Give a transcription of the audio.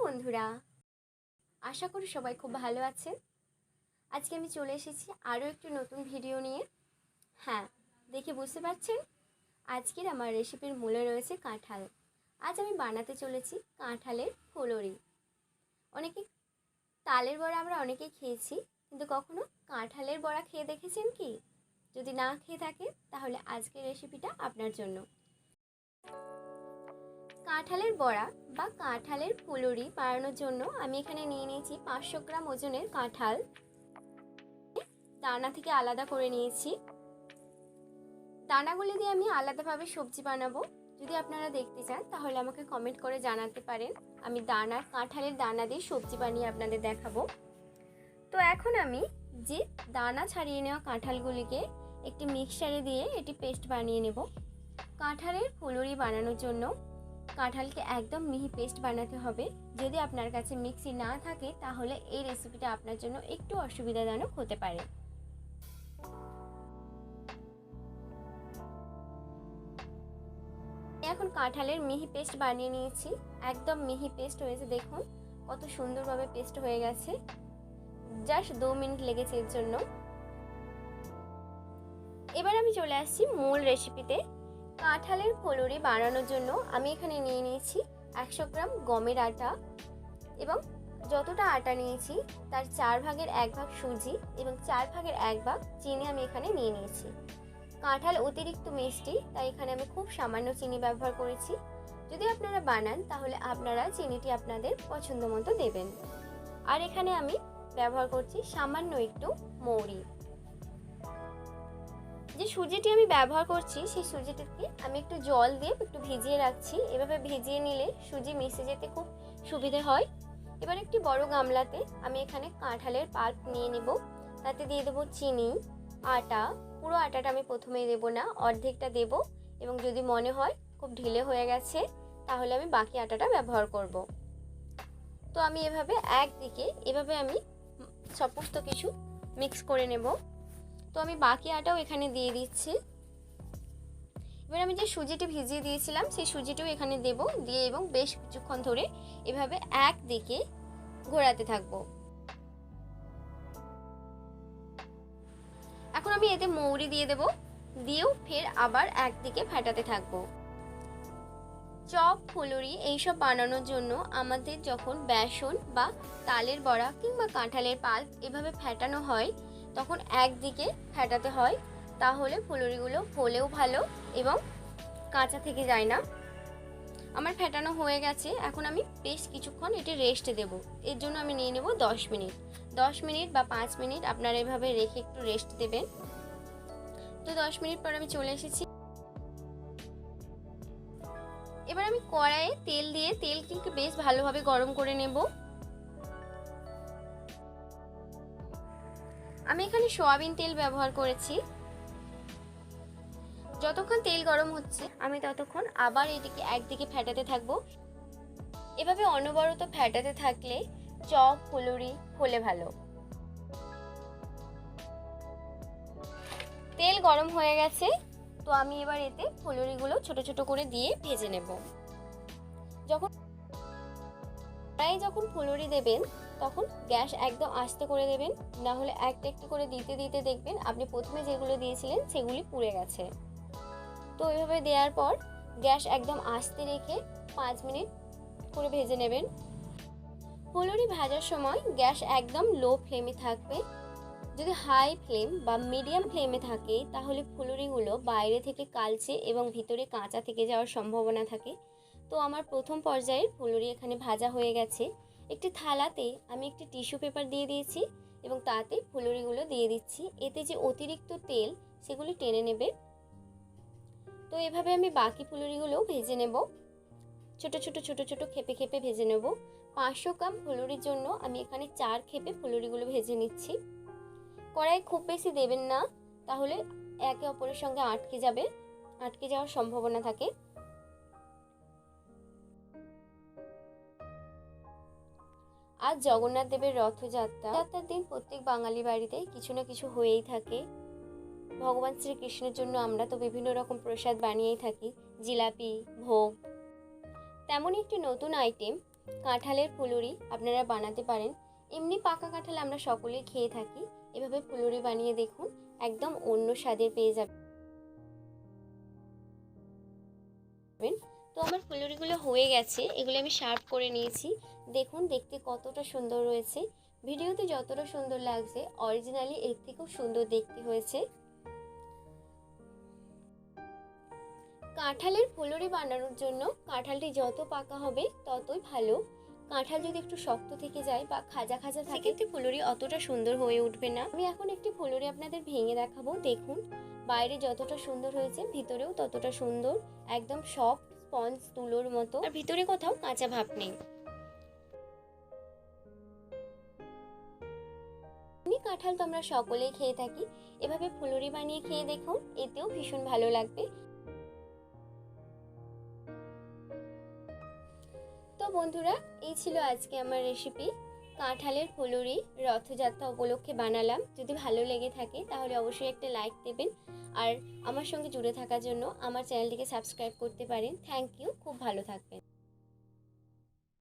বন্ধুরা, আশা করি সবাই খুব ভালো আছেন। আজকে আমি চলে এসেছি আরও একটি নতুন ভিডিও নিয়ে। হ্যাঁ, দেখে বুঝতে পারছেন আজকের আমার রেসিপির মূলে রয়েছে কাঁঠাল। আজ আমি বানাতে চলেছি কাঁঠালের ফুলুরি। অনেকে তালের বড়া আমরা অনেকেই খেয়েছি, কিন্তু কখনো কাঁঠালের বড়া খেয়ে দেখেছেন কি? যদি না খেয়ে থাকে তাহলে আজকের রেসিপিটা আপনার জন্য। কাঁঠালের বড়া বা কাঁঠালের ফুলুরি বানানোর জন্য আমি এখানে নিয়ে নিয়েছি 500 গ্রাম ওজনের কাঁঠাল। দানা থেকে আলাদা করে নিয়েছি। দানাগুলি দিয়ে আমি আলাদাভাবে সবজি বানাবো। যদি আপনারা দেখতে চান তাহলে আমাকে কমেন্ট করে জানাতে পারেন। আমি কাঁঠালের দানা দিয়ে সবজি বানিয়ে আপনাদের দেখাবো। তো এখন আমি যে দানা ছাড়িয়ে নেওয়া কাঁঠালগুলিকে একটি মিক্সচারে দিয়ে এটি পেস্ট বানিয়ে নেব। কাঁঠালের ফুলুরি বানানোর জন্য কাঁঠালকে একদম মিহি পেস্ট বানাতে হবে। যদি আপনার কাছে মিক্সি না থাকে তাহলে এই রেসিপিটা আপনার জন্য একটু অসুবিধাজনক হতে পারে। এখন কাঁঠালের মিহি পেস্ট বানিয়ে নিয়েছি। একদম মিহি পেস্ট হয়েছে, দেখুন কত সুন্দরভাবে পেস্ট হয়ে গেছে। জাস্ট 2 মিনিট লেগেছে এর জন্য। এবার আমি চলে আসছি মূল রেসিপিতে। কাঁঠালের ফুলুরি বানানোর জন্য আমি এখানে নিয়ে নিয়েছি 100 গ্রাম গমের আটা এবং যতটা আটা নিয়েছি তার 4 ভাগের 1 ভাগ সুজি এবং 4 ভাগের 1 ভাগ চিনি আমি এখানে নিয়ে নিয়েছি। কাঁঠাল অতিরিক্ত মিষ্টি, তাই এখানে আমি খুব সামান্য চিনি ব্যবহার করেছি। যদি আপনারা বানান তাহলে আপনারা চিনিটি আপনাদের পছন্দ মতো দেবেন। আর এখানে আমি ব্যবহার করছি সামান্য একটু মৌরি। যে সুজিটি আমি ব্যবহার করছি সেই সুজিটিকে আমি একটু জল দিয়ে একটু ভিজিয়ে রাখছি। এভাবে ভিজিয়ে নিলে সুজি মিশে যেতে খুব সুবিধে হয়। এবার একটি বড় গামলাতে আমি এখানে কাঁঠালের পাল্প নিয়ে নেব। তাতে দিয়ে দেবো চিনি, আটা। পুরো আটাটা আমি প্রথমেই দেব না, অর্ধেকটা দেব, এবং যদি মনে হয় খুব ঢিলে হয়ে গেছে তাহলে আমি বাকি আটাটা ব্যবহার করব। তো আমি এভাবে আমি সমস্ত কিছু মিক্স করে নেব। তো আমি বাকি আটাও এখানে দিয়ে দিচ্ছি। এবার আমি যে সুজিটি ভিজিয়ে দিয়েছিলাম সেই সুজিটিও এখানে দেব, দিয়ে এবং বেশ কিছুক্ষণ ধরে এভাবে একদিকে ঘোরাতে থাকবো। এখন আমি এতে মৌরি দিয়ে দেব, দিয়েও ফের আবার একদিকে ফেটাতে থাকবো। চপ, ফুলুরি এইসব বানানোর জন্য আমাদের যখন বেসন বা তালের বড়া কিংবা কাঁঠালের পাল্প এভাবে ফেটানো হয় তখন একদিকে ফেটাতে হয়, তাহলে ফুলুরিগুলো ফোলেও ভালো এবং কাঁচা থেকে যায় না। আমার ফেটানো হয়ে গেছে। এখন আমি বেশ কিছুক্ষণ এটি রেস্টে দেব। এর জন্য আমি নিয়ে নেব 10 মিনিট। 10 মিনিট বা 5 মিনিট আপনারা এভাবে রেখে একটু রেস্ট দেবেন। তো 10 মিনিট পর আমি চলে এসেছি। এবার আমি কড়াইয়ে তেল দিয়ে তেলটিকে বেশ ভালোভাবে গরম করে নেব। আমি এখানে সয়াবিন তেল ব্যবহার করেছি। যতক্ষণ তেল গরম হচ্ছে আমি ততক্ষণ আবার এটিকে একদিকে ফেটাতে থাকবো। এভাবে অনবরত ফেটাতে থাকলে চপ, ফুলুরি ফোলে ভালো। তেল গরম হয়ে গেছে, তো আমি এবার এতে ফুলুরিগুলো ছোট ছোট করে দিয়ে ভেজে নেব। যখন ফুলুরি দেবেন তখন গ্যাস একদম আস্তে করে দেবেন, না হলে একটা একটু করে দিতে দিতে দেখবেন আপনি প্রথমে যেগুলো দিয়েছিলেন সেগুলি পুড়ে গেছে। তো এইভাবে দেওয়ার পর গ্যাস একদম আস্তে রেখে 5 মিনিট করে ভেজে নেবেন। ফুলুরি ভাজার সময় গ্যাস একদম লো ফ্লেমে থাকবে। যদি হাই ফ্লেম বা মিডিয়াম ফ্লেমে থাকে তাহলে ফুলুরিগুলো বাইরে থেকে কালচে এবং ভিতরে কাঁচা থেকে যাওয়ার সম্ভাবনা থাকে। তো আমার প্রথম পর্যায়ের ফুলুরি এখানে ভাজা হয়ে গেছে। একটি থালাতে আমি একটি টিস্যু পেপার দিয়ে দিয়েছি এবং তাতে ফুলুরিগুলো দিয়ে দিচ্ছি। এতে যে অতিরিক্ত তেল সেগুলি টেনে নেবে। তো এভাবে আমি বাকি ফুলুরিগুলোও ভেজে নেব। ছোট ছোট খেপে খেপে ভেজে নেব। 500 গ্রাম ফুলুরির জন্য আমি এখানে 4 খেপে ফুলুরিগুলো ভেজে নিচ্ছি। কড়াই খুব বেশি দেবেন না, তাহলে একে অপরের সঙ্গে আটকে যাওয়ার সম্ভাবনা থাকে। আজ জগন্নাথ দেবের রথযাত্রার দিন প্রত্যেক বাঙালি বাড়িতে কিছু না কিছু হয়েই থাকে। ভগবান শ্রীকৃষ্ণের জন্য আমরা তো বিভিন্ন রকম প্রসাদ বানিয়েই থাকি, জিলাপি, ভোগ। তেমনই একটি নতুন আইটেম কাঁঠালের ফুলুরি আপনারা বানাতে পারেন। এমনি পাকা কাঁঠাল আমরা সকলেই খেয়ে থাকি, এভাবে ফুলুরি বানিয়ে দেখুন, একদম অন্য স্বাদের পেয়ে যাবেন। তো আমার ফুলুরিগুলো হয়ে গেছে, এগুলো আমি সার্ভ করে নিয়েছি। দেখুন দেখতে কতটা সুন্দর রয়েছে, ভিডিওতে যতটা সুন্দর লাগছে অরিজিনালি এর থেকেও সুন্দর দেখতে হয়েছে। কাঁঠালের ফুলুরি বানানোর জন্য কাঁঠালটি যত পাকা হবে ততই ভালো। কাঁঠাল যদি একটু শক্ত থেকে যায় বা খাজা খাজা থাকে, সেক্ষেত্রে ফুলুরি অতটা সুন্দর হয়ে উঠবে না। আমি এখন একটি ফুলুরি আপনাদের ভেঙে দেখাবো। দেখুন বাইরে যতটা সুন্দর হয়েছে ভিতরেও ততটা সুন্দর, একদম সফট স্পঞ্জ তুলোর মতো, আর ভিতরে কোথাও কাঁচা ভাব নেই। কাঁঠাল তো আমরা সকলেই খেয়ে থাকি, এভাবে ফুলুরি বানিয়ে খেয়ে দেখুন, এতেও ভীষণ ভালো লাগবে। তো বন্ধুরা, এই ছিল আজকে আমার রেসিপি, কাঁঠালের ফুলুরি রথযাত্রা উপলক্ষে বানালাম। যদি ভালো লেগে থাকে তাহলে অবশ্যই একটা লাইক দেবেন, আর আমার সঙ্গে জুড়ে থাকার জন্য আমার চ্যানেলটিকে সাবস্ক্রাইব করতে পারেন। থ্যাংক ইউ, খুব ভালো থাকবেন।